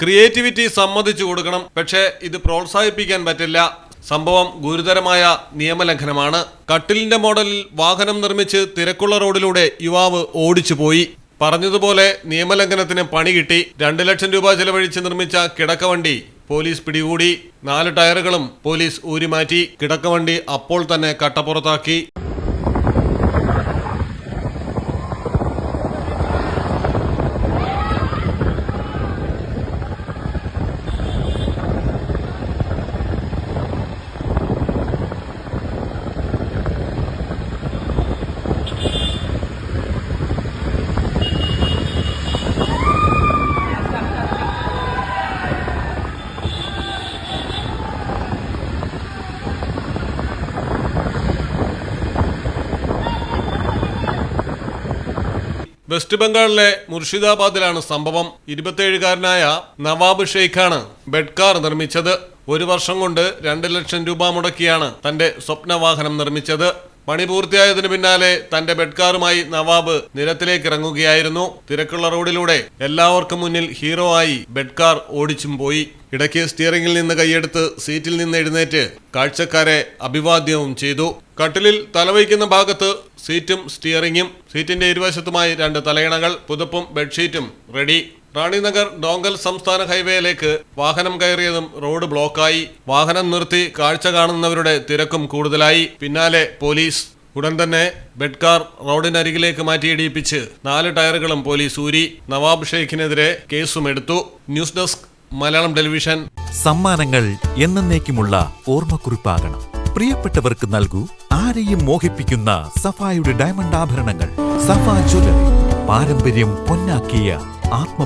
Creativity സമ്മതിച്ചു കൊടുക്കണം, പക്ഷേ ഇത് പ്രോത്സാഹിപ്പിക്കാൻ പറ്റില്ല. സംഭവം ഗുരുതരമായ നിയമലംഘനമാണ്. കട്ടിലിന്റെ മോഡലിൽ വാഹനം നിർമ്മിച്ച് തിരക്കുള്ള റോഡിലൂടെ യുവാവ് ഓടിച്ചു പോയി. പറഞ്ഞതുപോലെ നിയമലംഘനത്തിന് പണി കിട്ടി. 2 ലക്ഷം രൂപ ചെലവഴിച്ച് നിർമ്മിച്ച കിടക്കവണ്ടി പോലീസ് പിടികൂടി. 4 ടയറുകളും പോലീസ് ഊരിമാറ്റി. കിടക്കവണ്ടി അപ്പോൾ തന്നെ കട്ടപ്പുറത്താക്കി. വെസ്റ്റ് ബംഗാളിലെ മുർഷിദാബാദിലാണ് സംഭവം. 27-കാരനായ നവാബ് ഷെയ്ഖാണ് ബെഡ് കാർ നിർമ്മിച്ചത്. 1 വർഷം കൊണ്ട് 2 ലക്ഷം രൂപ മുടക്കിയാണ് തന്റെ സ്വപ്ന വാഹനം നിർമ്മിച്ചത്. പണി പൂർത്തിയായതിനു പിന്നാലെ തന്റെ ബെഡ് കാറുമായി നവാബ് നിരത്തിലേക്ക് ഇറങ്ങുകയായിരുന്നു. തിരക്കുള്ള റോഡിലൂടെ എല്ലാവർക്കും മുന്നിൽ ഹീറോ ആയി ബെഡ് കാർ ഓടിച്ചും പോയി. ഇടയ്ക്ക് സ്റ്റിയറിംഗിൽ നിന്ന് കൈയെടുത്ത് സീറ്റിൽ നിന്ന് എഴുന്നേറ്റ് കാഴ്ചക്കാരെ അഭിവാദ്യവും ചെയ്തു. കട്ടിലിൽ തലവയ്ക്കുന്ന ഭാഗത്ത് സീറ്റും സ്റ്റിയറിംഗും, സീറ്റിന്റെ ഇരുവശത്തുമായി 2 തലയിണകൾ, പുതപ്പും ബെഡ്ഷീറ്റും റെഡി. റാണിനഗർ ഡോങ്കൽ സംസ്ഥാന ഹൈവേയിലേക്ക് വാഹനം കയറിയതും റോഡ് ബ്ലോക്കായി. വാഹനം നിർത്തി കാഴ്ച കാണുന്നവരുടെ തിരക്കും കൂടുതലായി. പിന്നാലെ പോലീസ്. ഉടൻ തന്നെ ബെഡ് കാർ റോഡിനരികിലേക്ക് മാറ്റിയിടിപ്പിച്ച് 4 ടയറുകളും പോലീസ് ഊരി. നവാബ് ഷെയ്ഖിനെതിരെ കേസും എടുത്തു. News desk, Malayalam television. സമ്മാനങ്ങൾ എന്നേക്കുമുള്ള ഓർമ്മക്കുറിപ്പാകണം. പ്രിയപ്പെട്ടവർക്ക് നൽകൂ ആരെയും മോഹിപ്പിക്കുന്ന സഫായുടെ ഡയമണ്ട് ആഭരണങ്ങൾ. സഫ ജ്വല്ലറി, പാരമ്പര്യം പൊന്നാക്കിയ ആത്മബന്ധം.